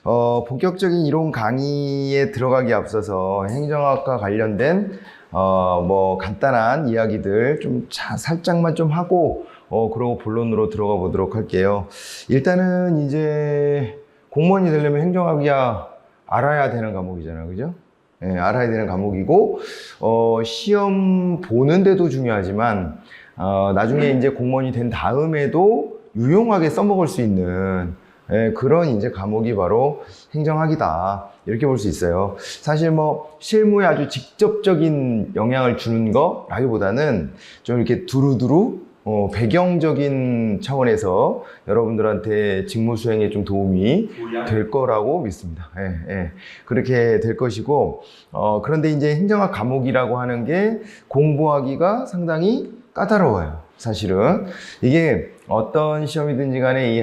본격적인 이론 강의에 들어가기 앞서서 행정학과 관련된 뭐 간단한 이야기들 좀 살짝만 좀 하고 그러고 본론으로 들어가 보도록 할게요. 일단은 이제 공무원이 되려면 행정학이야 알아야 되는 과목이잖아요, 그죠? 예, 알아야 되는 과목이고 시험 보는데도 중요하지만 나중에 이제 공무원이 된 다음에도 유용하게 써먹을 수 있는 그런 이제 과목이 바로 행정학이다, 이렇게 볼 수 있어요. 사실 뭐 실무에 아주 직접적인 영향을 주는 거라기보다는 좀 이렇게 두루두루 배경적인 차원에서 여러분들한테 직무 수행에 좀 도움이 될 거라고 믿습니다. 그렇게 될 것이고, 그런데 이제 행정학 과목이라고 하는 게 공부하기가 상당히 까다로워요. 사실은 이게 어떤 시험이든지 간에 이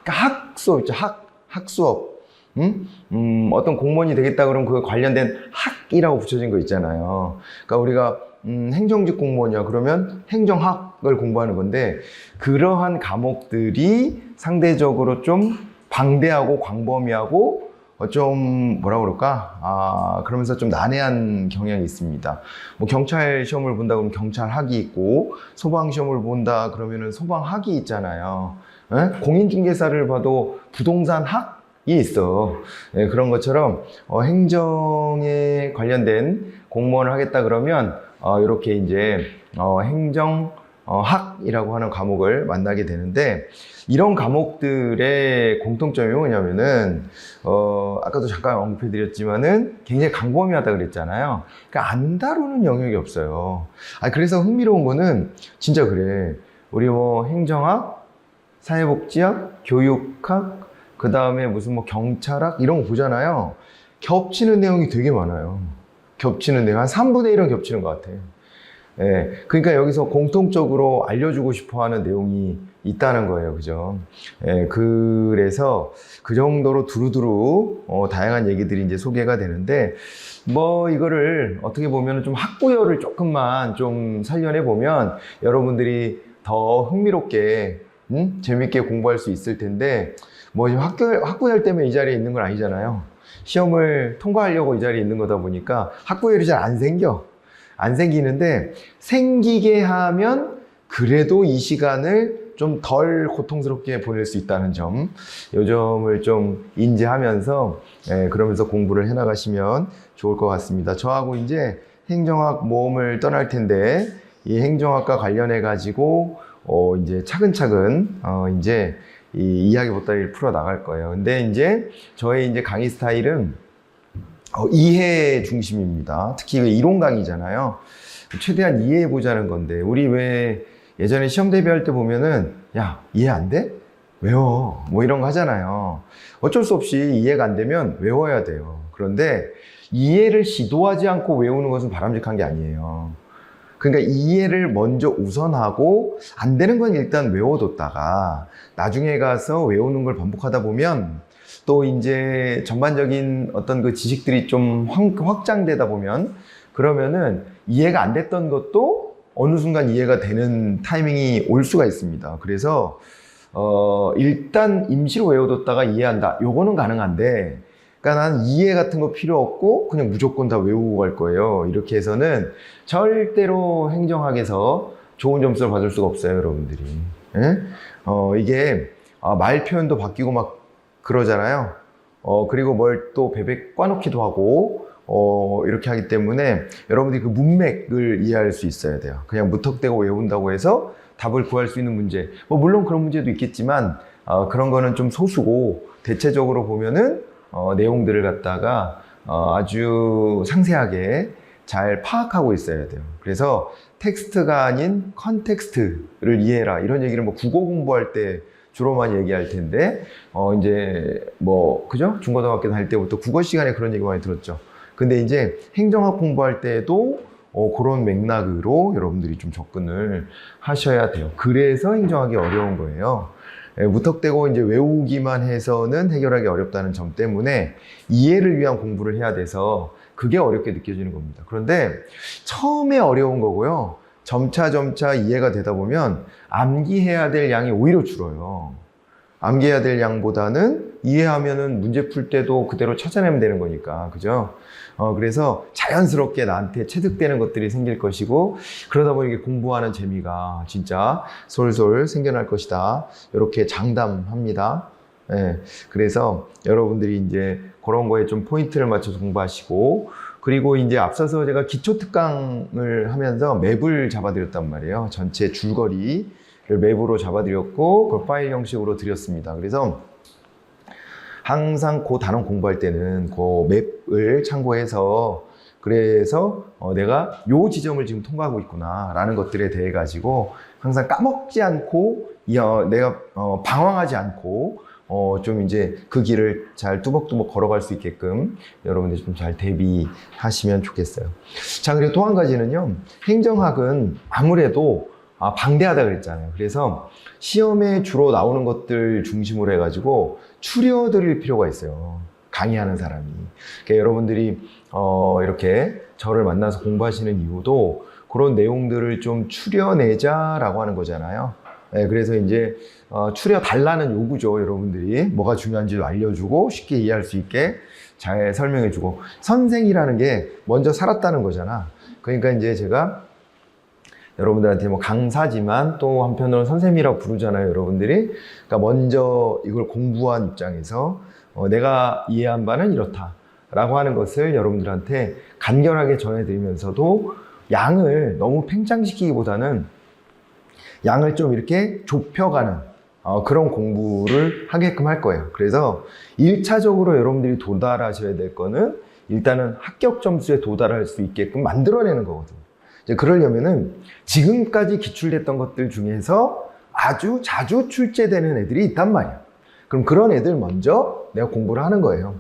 학수업 있죠. 학수업. 어떤 공무원이 되겠다 그러면 그 관련된 학이라고 붙여진 거 있잖아요. 그러니까 우리가 행정직 공무원이야 그러면 행정학을 공부하는 건데, 그러한 과목들이 상대적으로 좀 방대하고 광범위하고 좀 뭐라 그럴까, 그러면서 좀 난해한 경향이 있습니다. 뭐 경찰 시험을 본다 그러면 경찰학이 있고, 소방 시험을 본다 그러면은 소방학이 있잖아요. 공인중개사를 봐도 부동산학이 있어. 그런 것처럼 행정에 관련된 공무원을 하겠다 그러면 이렇게 이제 행정학이라고 하는 과목을 만나게 되는데, 이런 과목들의 공통점이 뭐냐면은 아까도 잠깐 언급해 드렸지만은 굉장히 광범위하다 그랬잖아요. 그러니까 안 다루는 영역이 없어요. 그래서 흥미로운 거는 진짜 그래. 우리 뭐 행정학, 사회복지학, 교육학, 그 다음에 무슨 뭐 경찰학 이런 거 보잖아요. 겹치는 내용이 되게 많아요. 겹치는 내용 한 3분의 1은 겹치는 것 같아요. 그러니까 여기서 공통적으로 알려주고 싶어 하는 내용이 있다는 거예요. 그죠? 그래서 그 정도로 두루두루 다양한 얘기들이 이제 소개가 되는데, 뭐 이거를 어떻게 보면 좀 학구열을 조금만 좀 살려내 보면 여러분들이 더 흥미롭게 재밌게 공부할 수 있을 텐데, 뭐 지금 학구열 때문에 이 자리에 있는 건 아니잖아요. 시험을 통과하려고 이 자리에 있는 거다 보니까 학구열이 잘 안 생기는데, 생기게 하면 그래도 이 시간을 좀 덜 고통스럽게 보낼 수 있다는 점, 이 점을 좀 인지하면서 그러면서 공부를 해나가시면 좋을 것 같습니다. 저하고 이제 행정학 모험을 떠날 텐데, 이 행정학과 관련해 가지고 이제 차근차근 이제 이 이야기 보따리를 풀어 나갈 거예요. 근데 이제 저의 이제 강의 스타일은 이해 중심입니다. 특히 이론 강의잖아요. 최대한 이해해 보자는 건데, 우리 왜 예전에 시험 대비할 때 보면은 야, 이해 안 돼? 외워. 뭐 이런 거 하잖아요. 어쩔 수 없이 이해가 안 되면 외워야 돼요. 그런데 이해를 시도하지 않고 외우는 것은 바람직한 게 아니에요. 그러니까 이해를 먼저 우선하고 안 되는 건 일단 외워뒀다가 나중에 가서 외우는 걸 반복하다 보면, 또 이제 전반적인 어떤 그 지식들이 좀 확장되다 보면, 그러면은 이해가 안 됐던 것도 어느 순간 이해가 되는 타이밍이 올 수가 있습니다. 그래서 일단 임시로 외워뒀다가 이해한다, 요거는 가능한데, 그러니까 나는 이해 같은 거 필요 없고 그냥 무조건 다 외우고 갈 거예요, 이렇게 해서는 절대로 행정학에서 좋은 점수를 받을 수가 없어요, 여러분들이. 이게 말 표현도 바뀌고 막 그러잖아요. 그리고 뭘 또 베베 꽈놓기도 하고 이렇게 하기 때문에 여러분들이 그 문맥을 이해할 수 있어야 돼요. 그냥 무턱대고 외운다고 해서 답을 구할 수 있는 문제, 뭐 물론 그런 문제도 있겠지만 그런 거는 좀 소수고, 대체적으로 보면은 내용들을 갖다가 아주 상세하게 잘 파악하고 있어야 돼요. 그래서 텍스트가 아닌 컨텍스트를 이해해라, 이런 얘기를 뭐 국어 공부할 때 주로 많이 얘기할 텐데, 이제 뭐 그죠? 중고등학교 다닐 때부터 국어 시간에 그런 얘기 많이 들었죠. 근데 이제 행정학 공부할 때도 그런 맥락으로 여러분들이 좀 접근을 하셔야 돼요. 그래서 행정학이 어려운 거예요. 무턱대고 이제 외우기만 해서는 해결하기 어렵다는 점 때문에 이해를 위한 공부를 해야 돼서 그게 어렵게 느껴지는 겁니다. 그런데 처음에 어려운 거고요. 점차 이해가 되다 보면 암기해야 될 양이 오히려 줄어요. 암기해야 될 양보다는 이해하면은 문제 풀 때도 그대로 찾아내면 되는 거니까. 그죠? 그래서 자연스럽게 나한테 체득되는 것들이 생길 것이고, 그러다 보니 공부하는 재미가 진짜 솔솔 생겨날 것이다. 이렇게 장담합니다. 예, 그래서 여러분들이 이제 그런 거에 좀 포인트를 맞춰서 공부하시고, 그리고 이제 앞서서 제가 기초 특강을 하면서 맵을 잡아드렸단 말이에요. 전체 줄거리를 맵으로 잡아드렸고, 그걸 파일 형식으로 드렸습니다. 그래서 항상 그 단원 공부할 때는 그 맵을 참고해서, 그래서 내가 요 지점을 지금 통과하고 있구나 라는 것들에 대해 가지고 항상 까먹지 않고, 내가 방황하지 않고 좀 이제 그 길을 잘 뚜벅뚜벅 걸어갈 수 있게끔 여러분들이 좀 잘 대비하시면 좋겠어요. 자, 그리고 또 한 가지는요, 행정학은 아무래도 방대하다 그랬잖아요. 그래서 시험에 주로 나오는 것들 중심으로 해가지고 추려드릴 필요가 있어요. 강의하는 사람이. 그러니까 여러분들이 이렇게 저를 만나서 공부하시는 이유도 그런 내용들을 좀 추려내자라고 하는 거잖아요. 네, 그래서 이제 추려달라는 요구죠. 여러분들이 뭐가 중요한지도 알려주고 쉽게 이해할 수 있게 잘 설명해주고, 선생이라는 게 먼저 살았다는 거잖아. 그러니까 이제 제가 여러분들한테 뭐 강사지만 또 한편으로는 선생님이라고 부르잖아요, 여러분들이. 그러니까 먼저 이걸 공부한 입장에서 내가 이해한 바는 이렇다 라고 하는 것을 여러분들한테 간결하게 전해드리면서도 양을 너무 팽창시키기보다는 양을 좀 이렇게 좁혀가는 그런 공부를 하게끔 할 거예요. 그래서 1차적으로 여러분들이 도달하셔야 될 거는 일단은 합격 점수에 도달할 수 있게끔 만들어내는 거거든요. 이제 그러려면은 지금까지 기출됐던 것들 중에서 아주 자주 출제되는 애들이 있단 말이야. 그럼 그런 애들 먼저 내가 공부를 하는 거예요.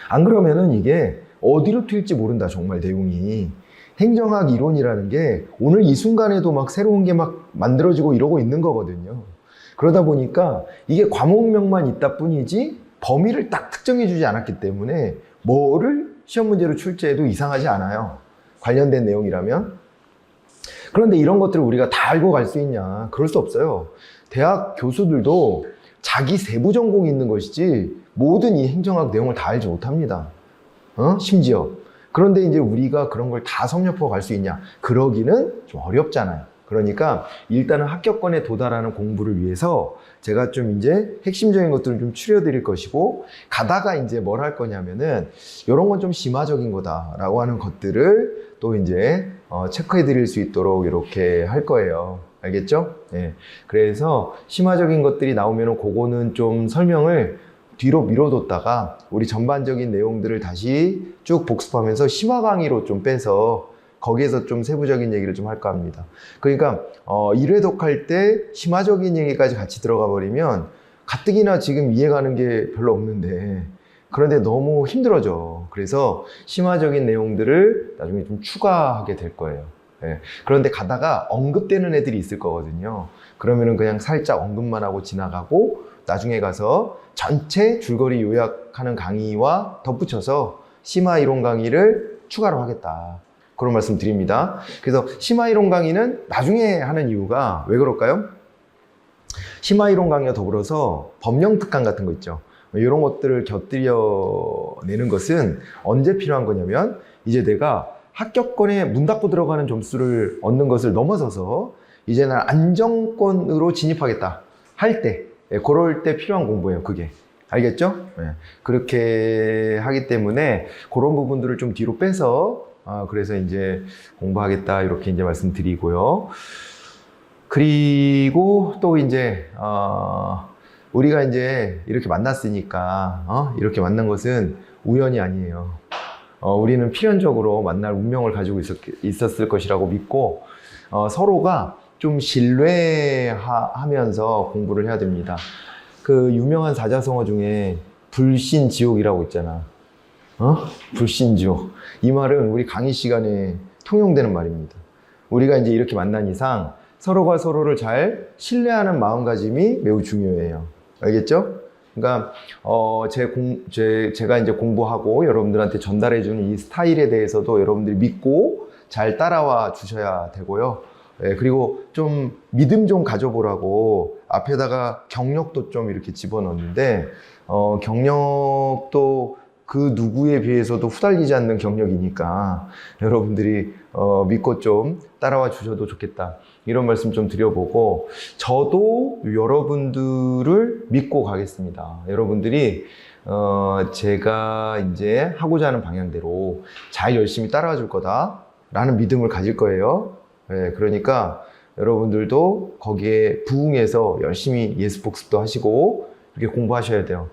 안 그러면은 이게 어디로 튈지 모른다, 정말 내용이. 행정학 이론이라는 게 오늘 이 순간에도 막 새로운 게 막 만들어지고 이러고 있는 거거든요. 그러다 보니까 이게 과목명만 있다 뿐이지 범위를 딱 특정해 주지 않았기 때문에 뭐를 시험 문제로 출제해도 이상하지 않아요. 관련된 내용이라면. 그런데 이런 것들을 우리가 다 알고 갈 수 있냐? 그럴 수 없어요. 대학 교수들도 자기 세부 전공이 있는 것이지 모든 이 행정학 내용을 다 알지 못합니다. 심지어. 그런데 이제 우리가 그런 걸 다 섭렵하고 갈 수 있냐? 그러기는 좀 어렵잖아요. 그러니까 일단은 합격권에 도달하는 공부를 위해서 제가 좀 이제 핵심적인 것들을 좀 추려드릴 것이고, 가다가 이제 뭘 할 거냐면은 이런 건 좀 심화적인 거다라고 하는 것들을 또 이제 체크해 드릴 수 있도록 이렇게 할 거예요. 알겠죠? 네. 그래서 심화적인 것들이 나오면은 그거는 좀 설명을 뒤로 미뤄뒀다가 우리 전반적인 내용들을 다시 쭉 복습하면서 심화 강의로 좀 빼서 거기에서 좀 세부적인 얘기를 좀 할까 합니다. 그러니까 1회독 할 때 심화적인 얘기까지 같이 들어가 버리면 가뜩이나 지금 이해가는 게 별로 없는데, 그런데 너무 힘들어져. 그래서 심화적인 내용들을 나중에 좀 추가하게 될 거예요. 예. 그런데 가다가 언급되는 애들이 있을 거거든요. 그러면은 그냥 살짝 언급만 하고 지나가고 나중에 가서 전체 줄거리 요약하는 강의와 덧붙여서 심화 이론 강의를 추가로 하겠다, 그런 말씀 드립니다. 그래서 심화 이론 강의는 나중에 하는 이유가 왜 그럴까요? 심화 이론 강의와 더불어서 법령 특강 같은 거 있죠. 이런 것들을 곁들여내는 것은 언제 필요한 거냐면, 이제 내가 합격권에 문 닫고 들어가는 점수를 얻는 것을 넘어서서 이제 난 안정권으로 진입하겠다 할 때, 그럴 때 필요한 공부예요, 그게. 알겠죠? 네. 그렇게 하기 때문에 그런 부분들을 좀 뒤로 빼서 그래서 이제 공부하겠다, 이렇게 이제 말씀드리고요. 그리고 또 이제 우리가 이제 이렇게 만났으니까 이렇게 만난 것은 우연이 아니에요. 우리는 필연적으로 만날 운명을 가지고 있었을 것이라고 믿고 서로가 좀 신뢰하면서 공부를 해야 됩니다. 그 유명한 사자성어 중에 불신지옥이라고 있잖아. 불신지옥. 이 말은 우리 강의 시간에 통용되는 말입니다. 우리가 이제 이렇게 만난 이상 서로가 서로를 잘 신뢰하는 마음가짐이 매우 중요해요. 알겠죠? 그러니까 제가 이제 공부하고 여러분들한테 전달해주는 이 스타일에 대해서도 여러분들이 믿고 잘 따라와 주셔야 되고요. 그리고 좀 믿음 좀 가져보라고 앞에다가 경력도 좀 이렇게 집어넣는데, 경력도 그 누구에 비해서도 후달리지 않는 경력이니까 여러분들이 믿고 좀 따라와 주셔도 좋겠다. 이런 말씀 좀 드려보고, 저도 여러분들을 믿고 가겠습니다. 여러분들이 제가 이제 하고자 하는 방향대로 잘 열심히 따라와 줄 거다라는 믿음을 가질 거예요. 네, 그러니까 여러분들도 거기에 부응해서 열심히 예습 복습도 하시고 이렇게 공부하셔야 돼요.